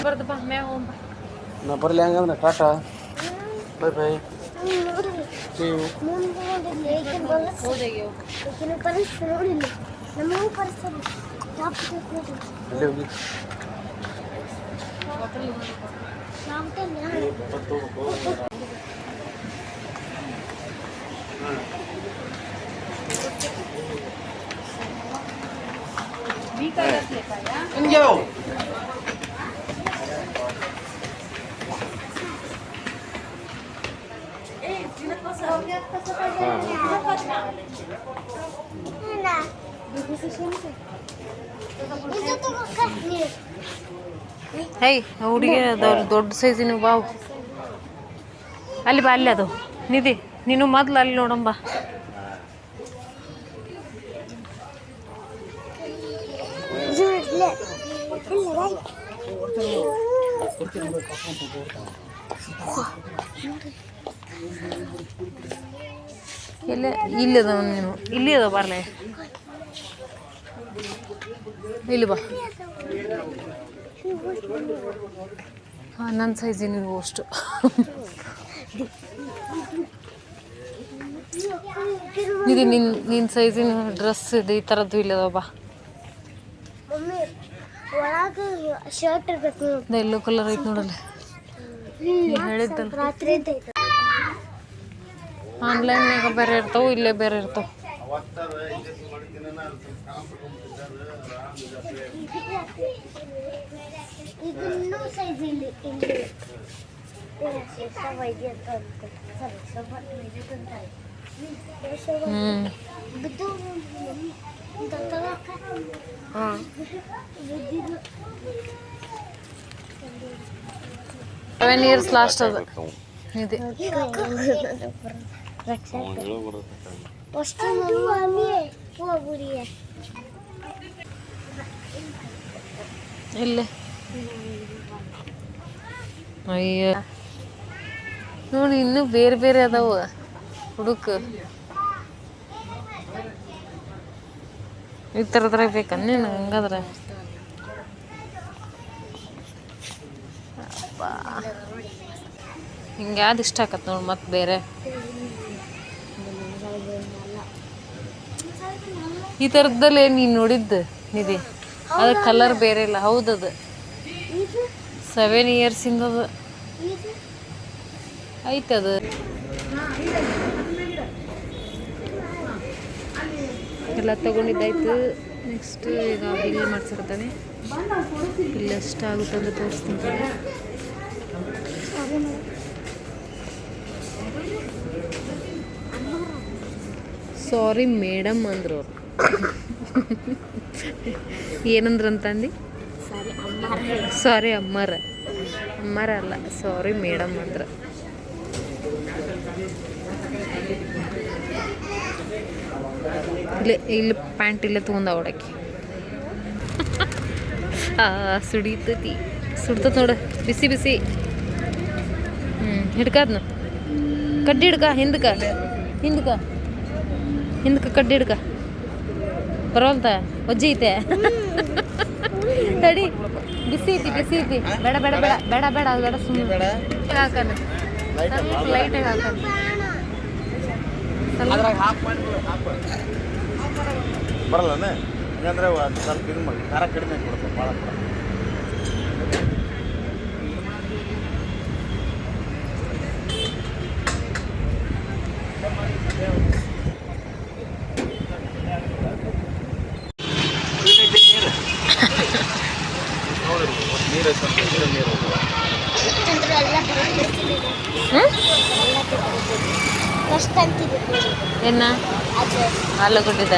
ಬರ್ದಪ್ಪ ಮ್ಯಾಗ ಹೋಗ್ಬ ನಾ ಬರಲಿ ಹಂಗಂದ್ರೆ ಟಾಟಾ ಬೈ ಬೈ ಹೈ ಹುಡುಗಿ ಅದಾವ್ರಿ ದೊಡ್ಡ ಸೈಜಿನ ಬಾವು ಅಲ್ಲಿ ಬಾ ಅಲ್ಲಿ ಅದು ನಿಧಿ ನೀನು ಮೊದ್ಲು ಅಲ್ಲಿ ನೋಡಂಬ ಇಲ್ಲ ಇಲ್ಲಿ ಅದಾವ ನೀನು ಇಲ್ಲಿ ಅದಾವ ಬರ್ಲೆ ಇಲ್ಲಿ ಬಾ ಹಾಂ ನನ್ನ ಸೈಜ್ ನೀವು ಅಷ್ಟು ಇದು ನಿನ್ನ ಸೈಜಿನ ಡ್ರೆಸ್ ಇದೆ ಈ ಥರದ್ದು ಇಲ್ಲದ ಬಾ ಎಲ್ಲೋ ಕಲರ್ ಐತೆ ನೋಡಲ್ಲ ಹೇಳಿದ್ದಲ್ಲ ಆನ್ಲೈನ್ಯಾಗ ಬೇರೆ ಇರ್ತಾವೆ ಇಲ್ಲೇ ಬೇರೆ ಇರ್ತಾವೆ ಸೆವೆನ್ ಇಯರ್ಸ್ ಲಾಸ್ಟ್ ಅದು ಇದೆ ಇಲ್ಲೇ ಅಯ್ಯ ನೋಡಿ ಇನ್ನೂ ಬೇರೆ ಬೇರೆ ಅದಾವ ಹುಡುಕ ಈ ಥರದ್ರಾಗ ಬೇಕನ್ನೇನು ಹಂಗಾದ್ರೆ ಹಿಂಗೆ ಯಾವ್ದು ಇಷ್ಟ ಆಕತ್ ನೋಡಿ ಮತ್ತೆ ಬೇರೆ ಈ ಥರದ್ದಲ್ಲೇ ನೀನು ನೋಡಿದ್ದು ನಿಧಿ ಅದು ಕಲರ್ ಬೇರೆ ಇಲ್ಲ ಹೌದದು 7 ಇಯರ್ಸಿಂದದು ಐತದು ಎಲ್ಲ ತಗೊಂಡಿದ್ದಾಯ್ತು ನೆಕ್ಸ್ಟ್ ಈಗ ಬಿಲ್ ಮಾಡ್ಸಕತ್ತಾನೆ ಬಿಲ್ ಎಷ್ಟಾಗುತ್ತೆ ಅಂತ ತೋರಿಸ್ತೀನಿ ಸಾರಿ ಮೇಡಮ್ ಅಂದ್ರು ಅವ್ರು ಏನಂದ್ರಂತಂದು ಸಾರಿ ಅಮ್ಮಾರ ಅಲ್ಲ ಸಾರಿ ಮೇಡಮ್ ಅಂದ್ರ ಇಲ್ಲಿ ಪ್ಯಾಂಟ್ ಇಲ್ಲೇ ತೊಗೊಂಡ ಅವಡಕ್ಕೆ ಸುಡಿತೈತಿ ಸುಡ್ತತ್ ನೋಡು ಬಿಸಿ ಬಿಸಿ ಹಿಡ್ಕದ್ನ ಕಡ್ಡಿ ಹಿಡ್ಕ ಹಿಂದಕ್ಕೆ ಕಡ್ಡಿ ಹಿಡ್ಕ ಬರೋಲ್ತ ಒಜ್ಜಿ ಐತೆ ತಡಿ ಬಿಸಿ ಐತಿ ಬೇಡ ಅದು ಬೇಡ ಸುಮ್ಮನೆ ಹಾಕಣ ಲೈಟಾಗಿ ಹಾಕಣ ಬರಲ್ಲ ಹಂಗಂದ್ರೆ ಸ್ವಲ್ಪ ಇದು ಮಾಡಿ ಖಾರ ಕಡಿಮೆ ಕೊಡ್ತಾರೆ ಭಾಳ ಏನ ಆಲೂಗಡ್ಡಿದ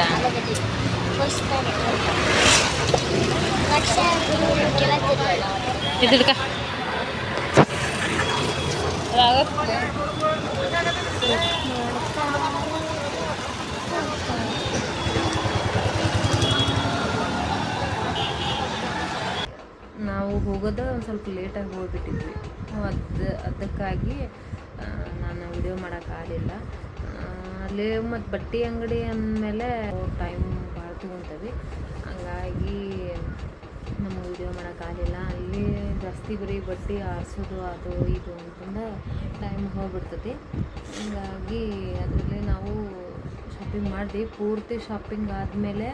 ಇದಿಡ್ಕ ನಾವು ಹೋಗೋದ ಒಂದು ಸ್ವಲ್ಪ ಲೇಟಾಗಿ ಹೋಗ್ಬಿಟ್ಟಿದ್ವಿ ಅದಕ್ಕಾಗಿ ನಾನು ವಿಡಿಯೋ ಮಾಡೋಕ್ಕಾಗಲಿಲ್ಲ ಅಲ್ಲಿ ಮತ್ತು ಬಟ್ಟೆ ಅಂಗಡಿ ಅಂದಮೇಲೆ ಟೈಮ್ ಭಾಳ ತೊಗೊತೀವಿ ಹಂಗಾಗಿ ನಮ್ಮ ವಿಡಿಯೋ ಮಾಡೋಕ್ಕಾಗಲಿಲ್ಲ ಅಲ್ಲಿ ಜಾಸ್ತಿ ಬರೀ ಬಟ್ಟೆ ಆರಿಸೋದು ಅದು ಇದು ಅಂತಂದು ಟೈಮ್ ಹೋಗ್ಬಿಡ್ತೈತಿ. ಹೀಗಾಗಿ ಅದರಲ್ಲಿ ನಾವು ಶಾಪಿಂಗ್ ಮಾಡಿದ್ವಿ. ಪೂರ್ತಿ ಶಾಪಿಂಗ್ ಆದಮೇಲೆ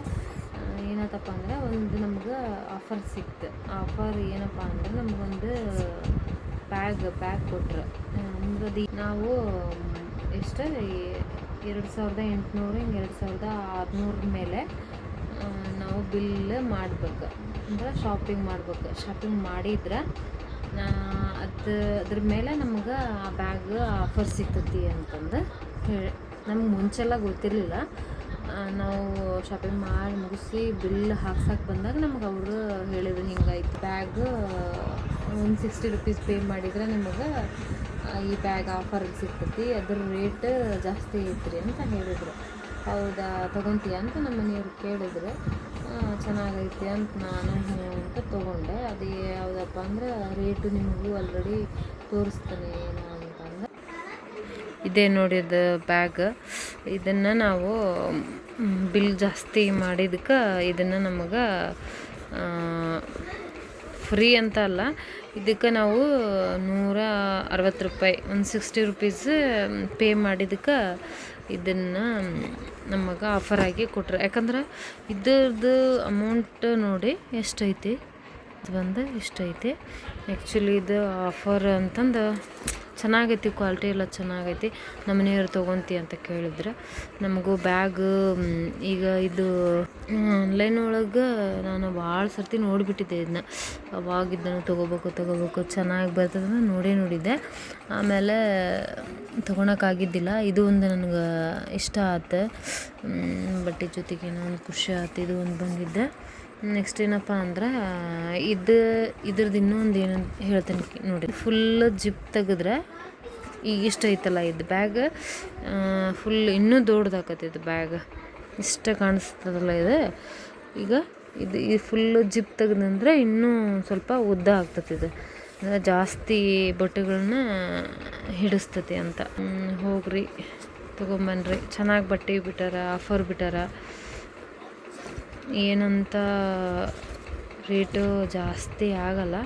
ಏನಾಯ್ತಪ್ಪ ಅಂದ್ರೆ ಒಂದು ನಮ್ಗೆ ಆಫರ್ ಸಿಕ್ತು. ಆಫರ್ ಏನಪ್ಪ ಅಂದ್ರೆ ನಮಗೊಂದು ಬ್ಯಾಗ್ ಕೊಟ್ರು. ನಮ್ಗದು ನಾವು ಎಷ್ಟು 2800 ಹಿಂಗೆ 2600 ಮೇಲೆ ನಾವು ಬಿಲ್ ಮಾಡ್ಬೇಕು, ಅಂದ್ರೆ ಶಾಪಿಂಗ್ ಮಾಡ್ಬೇಕು. ಶಾಪಿಂಗ್ ಮಾಡಿದ್ರೆ ಅದ್ರ ಮೇಲೆ ನಮ್ಗೆ ಆ ಬ್ಯಾಗ್ ಆಫರ್ ಸಿಗ್ತೈತಿ ಅಂತಂದು ಹೇಳಿ ನಮ್ಗೆ ಮುಂಚೆಲ್ಲ ಗೊತ್ತಿರಲಿಲ್ಲ. ನಾವು ಶಾಪಿಂಗ್ ಮಾಡಿ ಮುಗಿಸಿ ಬಿಲ್ ಹಾಕ್ಸಕ್ಕೆ ಬಂದಾಗ ನಮ್ಗೆ ಅವರು ಹೇಳಿದ್ರು ಹಿಂಗಾಯ್ತು ಬ್ಯಾಗ್ $160 ಪೇ ಮಾಡಿದ್ರೆ ನಿಮಗೆ ಈ ಬ್ಯಾಗ್ ಆಫರ್ಗೆ ಸಿಗ್ತೈತಿ, ಅದ್ರ ರೇಟ್ ಜಾಸ್ತಿ ಐತ್ರಿ ಅಂತ ಹೇಳಿದರು. ಹೌದಾ ತೊಗೊತೀಯ ಅಂತ ನಮ್ಮ ಮನೆಯವ್ರು ಕೇಳಿದ್ರು. ಚೆನ್ನಾಗೈತಿ ಅಂತ ನಾನು ಅಂತ ತೊಗೊಂಡೆ. ಅದು ಯಾವುದಪ್ಪ ಅಂದ್ರೆ ರೇಟು ನಿಮಗೂ ಆಲ್ರೆಡಿ ತೋರಿಸ್ತಾನೆ ಏನು ಅಂತಂದ್ರೆ ಇದೇ ನೋಡಿದ ಬ್ಯಾಗ್. ಇದನ್ನು ನಾವು ಬಿಲ್ ಜಾಸ್ತಿ ಮಾಡಿದಕ್ಕೆ ಇದನ್ನು ನಮಗೆ ಫ್ರೀ ಅಂತ ಅಲ್ಲ, ಇದಕ್ಕೆ ನಾವು $160 $160 ಪೇ ಮಾಡಿದಕ್ಕೆ ಇದನ್ನು ನಮಗೆ ಆಫರಾಗಿ ಕೊಟ್ಟರು. ಯಾಕಂದ್ರೆ ಇದ್ರದ್ದು ಅಮೌಂಟ್ ನೋಡಿ ಎಷ್ಟೈತಿ, ಇದು ಬಂದು ಇಷ್ಟೈತಿ. ಆ್ಯಕ್ಚುಲಿ ಇದು ಆಫರ್ ಅಂತಂದು ಚೆನ್ನಾಗೈತಿ, ಕ್ವಾಲಿಟಿ ಎಲ್ಲ ಚೆನ್ನಾಗೈತಿ. ನಮ್ಮ ಮನೆಯವ್ರು ತೊಗೊತಿ ಅಂತ ಕೇಳಿದ್ರೆ ನಮಗೂ ಬ್ಯಾಗ್ ಈಗ ಇದು ಆನ್ಲೈನ್ ಒಳಗೆ ನಾನು ಭಾಳ ಸರ್ತಿ ನೋಡಿಬಿಟ್ಟಿದ್ದೆ. ಇದನ್ನ ಅವಾಗಿದ್ದನ್ನು ತೊಗೋಬೇಕು ಚೆನ್ನಾಗಿ ಬರ್ತದೆ ನೋಡಿದ್ದೆ. ಆಮೇಲೆ ತೊಗೊಳಕ್ಕಾಗಿದ್ದಿಲ್ಲ. ಇದು ಒಂದು ನನಗೆ ಇಷ್ಟ ಆಯ್ತು, ಬಟ್ಟೆ ಜೊತೆಗೆ ಏನೋ ಒಂದು ಖುಷಿ ಆಯ್ತು. ಇದು ಒಂದು ಬಂದಿದ್ದೆ. ನೆಕ್ಸ್ಟ್ ಏನಪ್ಪ ಅಂದ್ರೆ ಇದ್ರದ್ದು ಇನ್ನೊಂದು ಏನಂತ ಹೇಳ್ತೀನಿ ನೋಡಿ. ಫುಲ್ ಜಿಪ್ ತೆಗೆದ್ರೆ ಈಗ ಇಷ್ಟ ಐತಲ್ಲ ಇದು ಬ್ಯಾಗ್, ಫುಲ್ ಇನ್ನೂ ದೊಡ್ಡದಾಕತ್ತೆ ಇದು ಬ್ಯಾಗ್. ಇಷ್ಟ ಕಾಣಿಸ್ತದಲ್ಲ ಇದು. ಈಗ ಇದು ಫುಲ್ಲು ಜಿಪ್ ತೆಗೆದಂದ್ರೆ ಇನ್ನೂ ಸ್ವಲ್ಪ ಉದ್ದ ಆಗ್ತದೆ. ಇದು ಅಂದರೆ ಜಾಸ್ತಿ ಬಟ್ಟೆಗಳನ್ನ ಹಿಡಿಸ್ತತಿ ಅಂತ. ಹೋಗ್ರಿ ತೊಗೊಂಬನ್ರಿ, ಚೆನ್ನಾಗಿ ಬಟ್ಟೆ ಬಿಟ್ಟಾರ, ಆಫರ್ ಬಿಟ್ಟಾರ. ಏನಂತ ರೇಟು ಜಾಸ್ತಿ ಆಗಲ್ಲ.